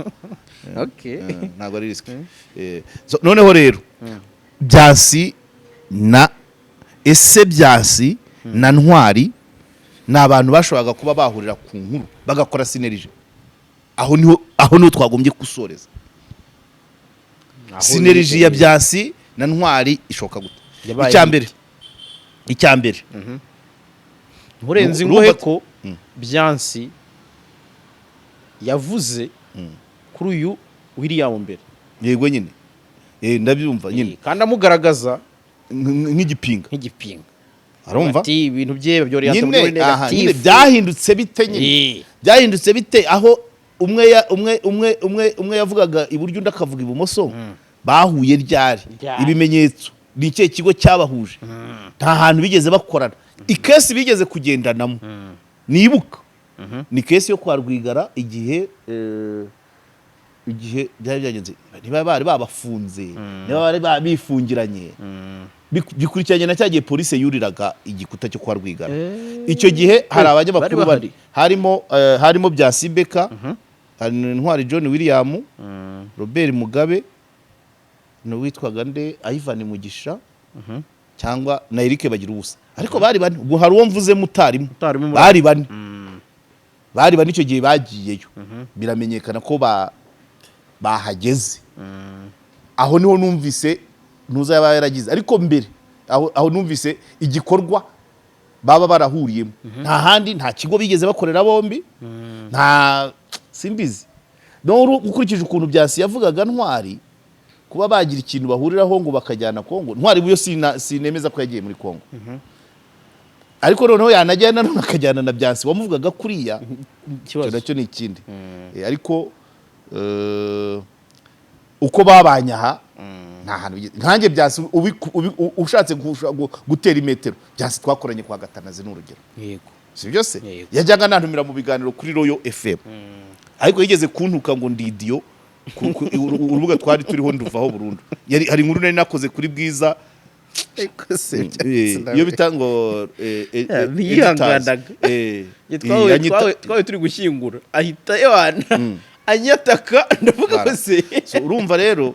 ntabwo ari risk noneho rero Byansi Byansi na Ntwari ni abantu bashoboraga kuba bahurira ku nkuru bagakora synergy aho niho twagombye gusoreza. Sineriji ya Byansi na Ntwari ishoka gute? Icya mbere Murenzi ngohe ko Byansi yavuze kuri uyu William mbere. Yego nyine ndabyumva nyine kandi amugaragaza nk'igipinga arumva ati ibintu bye byoriye nyine byahindutse bite nyine byahindutse bite aho umwe yavugaga iburyo undi akavuga ibumoso bahuye ryari ibimenyetso ni ikihe kigo cyabahuje nta hantu bigeze bakorana ikesi bigeze kugendanamo nibuka ni kesi yo kwa Rwigara igihe byari byagenze niba bari babafunze niba bari bifungiranye bikurikiranye na cyagiye police yuriraga igikuta cyo kwa Rwigara icyo gihe hari abanyamakuru bari harimo Byansi Beka hari Ntwari John William Robert Mugabe no witwaga nde Ivan Mugisha cyangwa na Eric bagira ubusa ariko bari bane ubwo hari uwo mvuze mutarimo bari bane icyo gihe bagiyeyo biramenyekana ko bahageze aho niho numvise ntuza yaba yaragize ariko mbere aho numvise igikorwa baba barahuriyemo nta handi nta kigo bigeze bakorera bombi nta simbizi no ukurikije ukuntu Byansi yavugaga Ntwari kuba bagira ikintu bahuriraho ngo bakajyana Kongo Ntwari buyo sinemeza ko yagiye muri Kongo ariko noneho yanajyana nakajyana na Byansi wamuvugaga kuriya cyo nacyo ni ikindi ariko uko babanyaha nta hantu nkanjye Byansi ushatse gutera imetero Byansi twakoranye kwa Gatanazi n'urugero yego si byose yajyaga nantumira mu biganiro kuri Royal FM ariko yigeze kuntuka ngo ndidiyo urubuga twari turiho nduvaho burundu hari inkuru nari nakoze kuri Bwiza iyo bita ngo biyanganaga twawe turi gushyingura ahita yohana anyataka ndavuga ko se urumva rero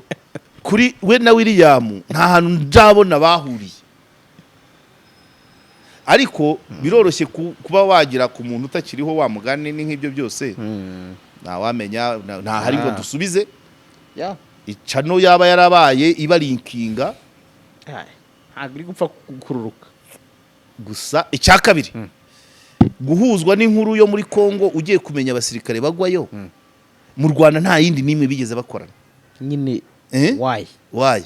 kuri we na William nta hantu ndabona bahuriye ariko biroroshye kuba wagira ku muntu utakiriho wa mugani ni nk'ibyo byose nta wamenya nta hari ngo dusubize icano yaba yarabaye ibarinkinga ntabwo iri gupfa kururuka gusa icya kabiri guhuzwa n'inkuru yo muri Kongo ugiye kumenya abasirikare bagwayo mu Rwanda nta yindi nimwe bigeze bakorana nyine why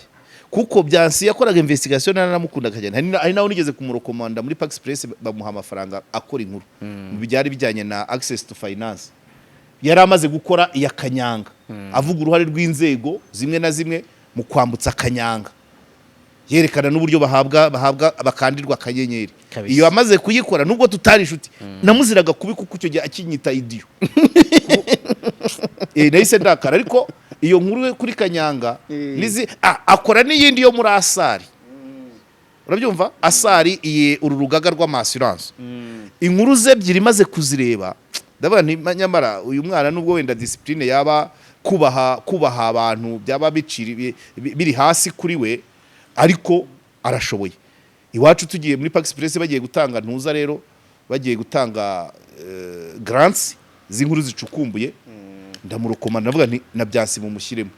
kuko Byansi yakoraga investigation naramukunda kagenda hari naho nigeze kumurekomanda muri Pax Press bamuha amafaranga akora inkuru mu bijyari bijyanye na access to finance yari amaze gukora iya Kanyanga avuga uruhare rw'inzego zimwe na zimwe mu kwambutsa Kanyanga yerekana n'uburyo bahabwa bakandirwa akanyenyeri iyo amaze kuyikora nubwo tutari inshuti namuziraga kubi kuko icyo gihe akinyita idiyo nahise ndakara ariko iyo nkuru kuri Kanyanga nizi akora n'iyindi yo muri Asari urabyumva Asari uru rugaga rw'amassurance inkuru ze ebyiri maze kuzireba ndabona nyamara uyu mwana nubwo wenda discipline yaba kubaha abantu byaba biri hasi kuri we ariko arashoboye iwacu tugiye muri Pax Press bagiye gutanga ntuza rero bagiye gutanga grants z'inkuru zicukumbuye ndamurekomanda navuga nti na Byansi mu mushyiremo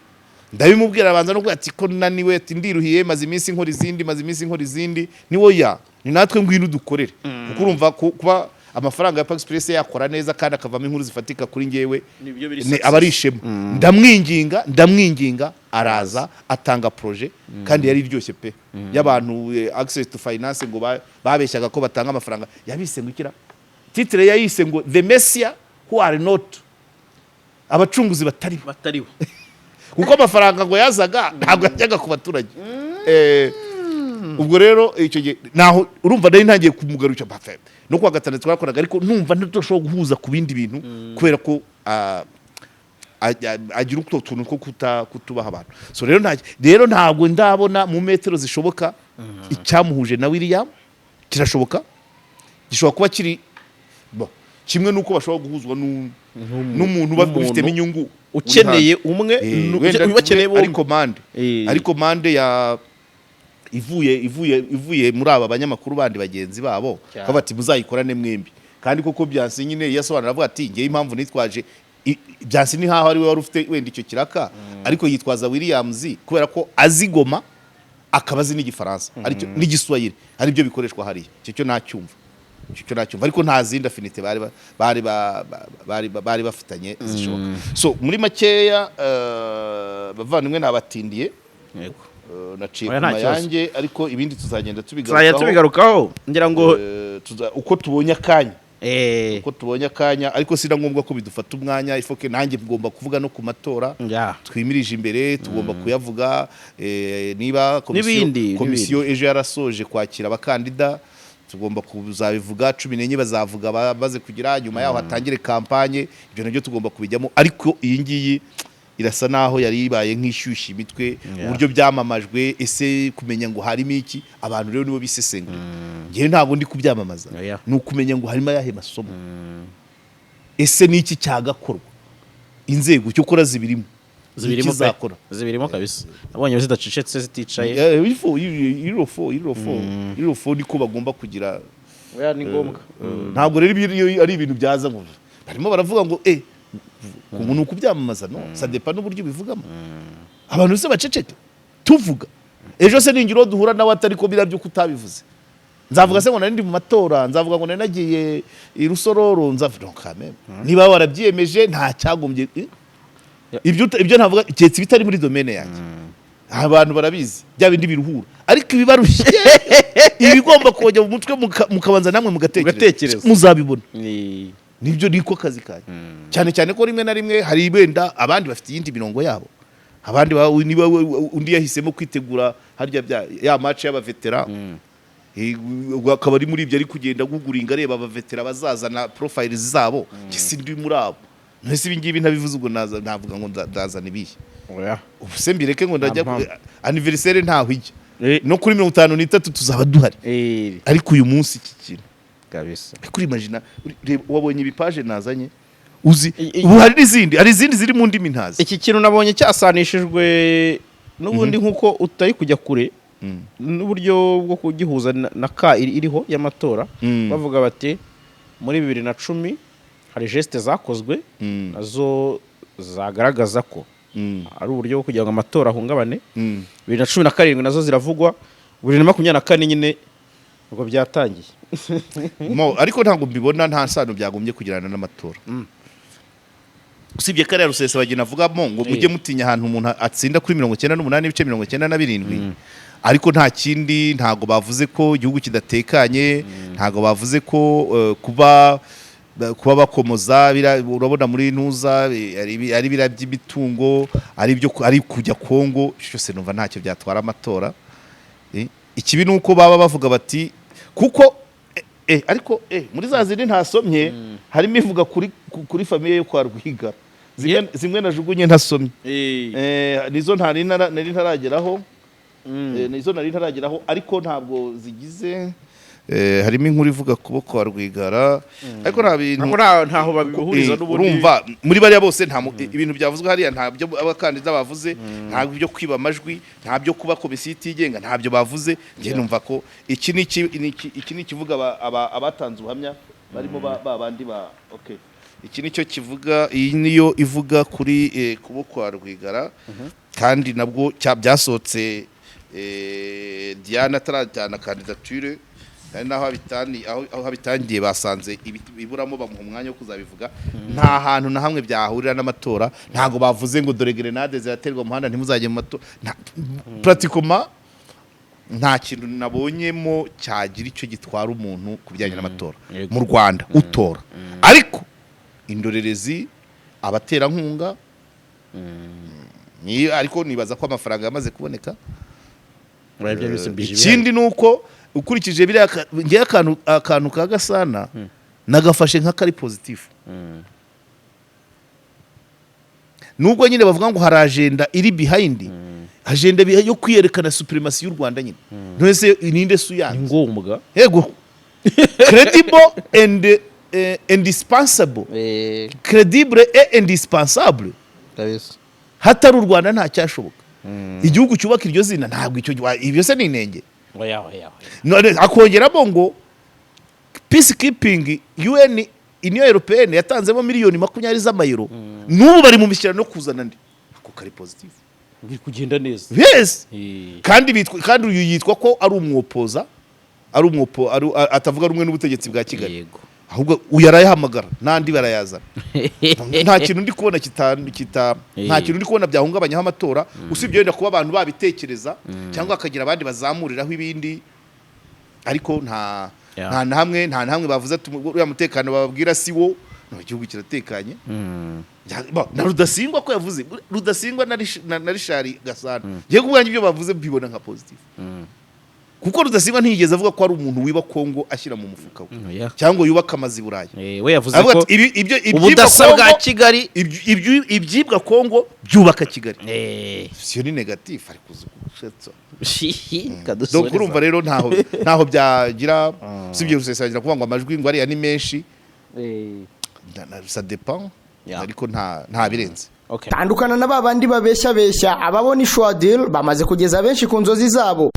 ndabimubwira abanza no ati ko naniwe ati ndiruhiye maze iminsi nkora izindi niwo ni natwe ngwino dukorere kuko urumva kuba amafaranga ya Pax Press yakora neza kandi akavamo inkuru zifatika kuri ngewe abarishemo ndamwinginga araza atanga projet kandi yari iryoshye pe y'abantu access to finance ngo babeshyaga ko batanga amafaranga yabise ngukira titre yayise ngo the Messiah who are not abacunguzi batariho kuko amafaranga ngo yazaga ntabwo yajyaga ku baturage ubwo rero icyo gihe naho urumva nari ntangiye kumugarukira no kwa Gatandatu twakoraga ariko numva ntashobora guhuza ku bindi bintu kubera ko agira utwo tuntu two kutubaha abantu so rero ntabwo ndabona mu metero zishoboka icyamuhuje na William kirashoboka gishobora kuba kiri kimwe nuko bashobora guhuzwa n'umuntu bafitemo inyungu ukeneye umwe ubakeneye bombi ariko mande ya ivuye muri aba banyamakuru bandi bagenzi babo bati muzayikorane mwembi kandi koko Byansi nyine yasobanura avuga ati ngiye impamvu nitwaje byansi ni haho ari we wari ufite wenda icyo kiraka ariko yitwaza Williams kubera ko azigoma akaba azi n'igifaransa aricyo n'igiswahili ari byo bikoreshwa hariya cyo nacyumva ariko nta zindi affinité bari bafitanye zishoboka so muri makeya bavandimwe nabatindiye yego naciye kuma yanjye ariko ibindi tuzagenda tubigarukaho ngira ngo uko tubonye akanya ariko sida ngombwa ko bidufata umwanya ifoke nanjye ngomba kuvuga no ku matora twimirije imbere tugomba kuyavuga niba komisiyo ejo yarasoje kwakira abakandida tugomba kuzabivuga 14 bazavuga baze kugira nyuma yaho hatangire kampanye ibyo nabyo tugomba kubijyamo ariko iyi ngiyi irasa naho yari ibaye nk'ishyushya imitwe uburyo byamamajwe ese kumenya ngo harimo iki abantu rero nibo bisesengura ngiye ntabwo ndi kubyamamaza ni ukumenya ngo harimo ayahe masomo ese niki cyagakorwa inzego cyo kora zibirimo kabisa nabonye zidacecetse ziticaye irofo niko bagomba kugira ni ngombwa ntabwo rero ari ibintu byaza ngo barimo baravuga ngo umuntu ukubyamamaza no sadepa n'uburyo bivugamo abantu bose baceceke tuvuga ejo se ningiro duhura nawe atari ko birabyo kutabivuze nzavuga se ngo nari ndi mu matora nzavuga ngo nari nagiye irusororo nzavuga kameme niba warabyiyemeje nta cyagombye ibyo ntavuga cyetse bitari muri domaine yanjye abantu barabizi bya bindi biruhura ariko ibibarushye ibigomba kujya mu mutwe mukabanza namwe mugatekereza muzabibona nibyo niko kazi kaje cyane cyane ko rimwe na rimwe hari benda abandi bafite yindi mirongo yabo abandi niba undi yahisemo kwitegura harya ya match y'abavetera akaba ari muri ibyo ari kugenda guguringa areba abavetera bazazana profiles zabo sindi muri abo nese ibingibi ntabivuze ubwo navuga ngo ndazana ibihe ubuse mbireke ngo ndajya anniversaire ntaho ijya no kuri 53 tuzaba duhari ariko uyu munsi iki kintu kabisa kuri imagine wabonye ibipaje nazanye uzi ubu hari izindi ziri mu ndimi ntazi iki kintu nabonye cyasanishijwe n'ubundi nkuko utari kujya kure n'uburyo bwo kugihuza na ka iriho y'amatora bavuga bati muri 2010 hari geste zakozwe nazo zagaragaza ko ari uburyo bwo kugira ngo amatora ahungabane 2017 nazo ziravugwa 2024 nyine ubwo byatangiye ariko ntabwo mbibona nta sano byagombye kugirana n'amatora usibye kare rusesa bagina avugamo ngo mujye mutinya ahantu umuntu atsinda kuri 98 ibice 97 ariko nta kindi ntago bavuze ko igihugu kidatekanye ntago bavuze ko kuba bakomoza urabona muri ntuza ari birabye imitungo ari kujya Kongo cyose numva ntacyo byatwara amatora ikibi nuko baba bavuga bati kuko ariko muri za zindi ntasomye harimo ivuga kuri famille yo kwa Rwiga zimwe najugunye ntasomye nizo nari ntarageraho ariko ntabwo zigize harimo inkuru ivuga kubo kwa Rwigara ariko nta bintu ntaho babihuriza n'ubundi urumva muri bariya bose nta ibintu byavuzwe hariya ntabyo abakandida bavuze ntabwo byo kwiba amajwi ntabyo kuba komisiyo itigenga ntabyo bavuze nge numva ko iki ni kivuga abatanze ubuhamya barimo babandi iki nicyo kivuga iyi niyo ivuga kuri kubo kwa Rwigara kandi nabwo byasohotse Diana atarajyana kandidature kandi naho habitangiye basanze iburamo bamuha umwanya wo kuzabivuga nta hantu na hamwe byahurira n'amatora ntago bavuze ngo dore grenade ziraterwa mu muhanda ntimuzajye mu matora pratiquement nta kintu nabonyemo cyagira icyo gitwara umuntu kubijyanye n'amatora mu Rwanda utora ariko indorerezi abaterankunga ariko nibaza ko amafaranga yamaze kuboneka ikindi nuko ukurikije biriya ngiye akantu ka Gasana nagafashe nka kari positif nubwo nyine bavuga ngo hari agenda iri behind agenda yo kwiyerekana supremacy y'u Rwanda nyine nose ininde suyanze ngombwa yego credible and indispensable credible et indispensable kabisa hatari u Rwanda nta cyashoboka igihugu cyubaka iryo zina ntabwo icyo ibyo se ninenge oya none akongeramo ngo peacekeeping UN Union Européenne yatanzemo miliyoni 20 z'amayero n'ubu bari mu mishyikirano no kuzana ndi ako kari positive biri kugenda neza. yes kandi uyu yitwa ko ari umwopoza atavuga rumwe n'ubutegetsi bwa Kigali. Yego. Ahubwo uyarayahamagara nandi barayazana. Nta kintu ndi kubona nta kintu ndi kubona byahungabanyaho amatora usibye yenda kuba abantu babitekereza cyangwa akagira abandi bazamuriraho ibindi, ariko nta hamwe bavuze ati uriya mutekano bababwira si wo no gihugu kiratekanye. Na Rudasingwa ko yavuze Rudasingwa na Richard Gasana ngiye kubwanya ibyo bavuze bibona nka positive. Kuko Rudasingwa ntiyigeze avuga ko ari umuntu wiba Kongo ashyira mu mufuka we cyangwa yubaka amazi Burayi. We yavuze ko ubudasa bwa Kigali ibyibwa Kongo byubaka Kigali. Sio ni negative ari kuzugushetsa. Donc urumva rero ntaho byagira sibye Rusesabagina kuvuga ngo amajwi ngo ari menshi. Ça dépend ariko nta birenze. Tandukana na babandi babeshya ababona Ishwa Deal bamaze kugeza benshi ku nzozi zabo.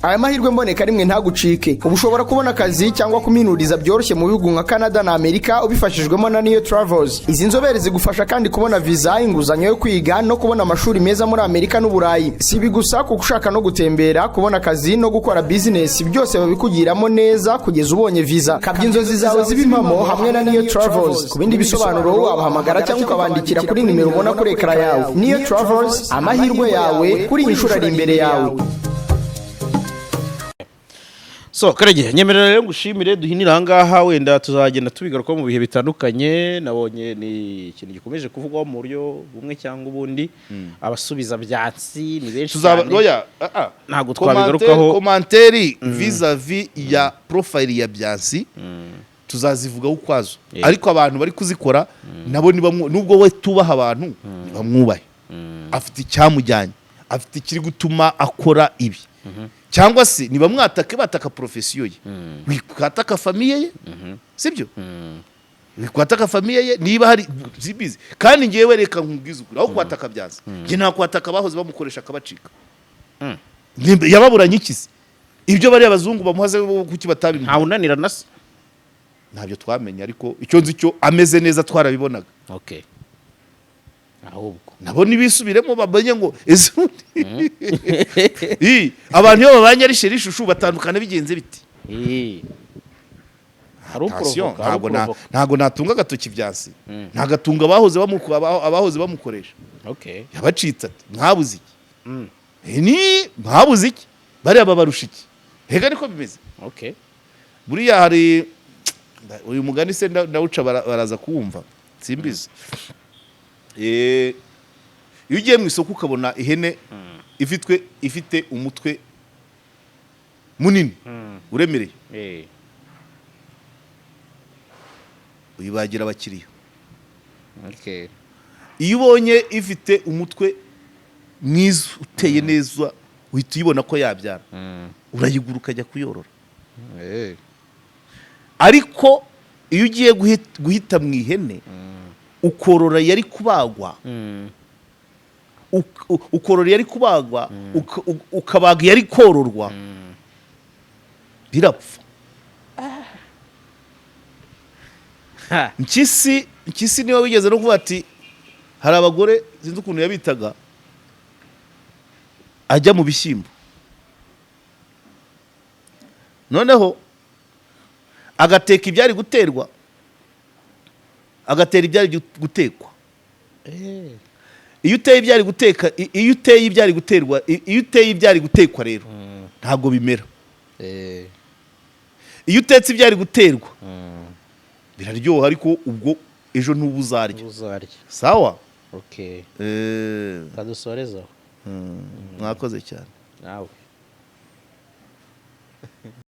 Aya mahirwe mboneka rimwe ntagucike. Ubushobora kubona akazi cyangwa kuminuriza byoroshye mu bihugu nka Canada na Amerika ubifashijwemo na Neo Travels. Izi nzobere zigufasha kandi kubona visa, inguzanyo yo kwiga no kubona amashuri meza muri Amerika n'Uburayi. Si bigusa kuko ushaka no gutembera, kubona akazi no gukora business byose babikugiramo neza kugeza ubonye visa. Kabya inzozi zawe zibimamo hamwe na Neo Travels. Ku bindi bisobanuro wabahamagara cyangwa ukabandikira kuri nimero ubona kuri ekara yawe. Neo Travels, amahirwe yawe kuri inshuro ari imbere yawe. So Karege nyemerera rero ngushimire duhinira ahangaha wenda tuzagenda tubigaruka mu bihe bitandukanye. Nabonye ni ikintu gikomeje kuvugwa mu buryo bumwe cyangwa ubundi abasubiza byatsi ni benshi cyane. Ntago twabigarukaho commentaire vis-à-vis ya profile ya Byansi tuzazivuga ukwazo. Ariko abantu bari kuzikora nabo nubwo we tubaha abantu bamwubahe. Afite icyamujyanye, afite ikiri gutuma akora ibi. Cyangwa se niba mwatake bataka profession ye wikwataka famille ye sibyo wikwataka famille ye niba hari zibizi kandi ngiyewe reka nkubwiza ukuri aho kwataka Byansi nge nta kwataka bahoze bamukoresha akabacika yababuranye ikizi ibyo bari abazungu bamuhaze kuki batabimu nta unanira nase ntabyo twamenye ariko icyo nzi cyo ameze neza twarabibonaga. Okay. Ahubwo nabo nibisubiremo bamenye ngo abantu iyo babanye ari sheri shushu batandukana bigenze biti. Ntago natunga gatoki Byansi ntagatunga abahoze bamukoresha. Okay. Yabacitse mwabuze iki ni mwabuze iki bari ababarusha iki hega niko bimeze. Okay. Buriya hari uyu mugani se ndawuca baraza kuwumva simbizi. Iyo ugiye mu isoko ukabona ihene ifite umutwe munini uremereye uyibagira abakiriya. Okay. Iyo ubonye ifite umutwe mwiza uteye neza uhita uyibona ko yabyara urayigura ukajya kuyorora. Ariko iyo ugiye guhita mu ihene ukorora yari kubagwa ukorora yari kubagwa ukabaga yari kororwa birapfa. Mpyisi niwe wigeze no kuvuga ati hari abagore sinzi ukuntu yabitaga ajya mu bishyimbo noneho agateka ibyari guterwa agatera ibyari gutekwa. Iyo uteye ibyari guteka iyo uteye ibyari guterwa iyo uteye ibyari gutekwa rero ntago bimera. Iyo utetse ibyari guterwa biraryoha ariko ubwo ejo ntubuzarya. Sawa. Okay. Kadusoreza. Mwakoze cyane. Nawe.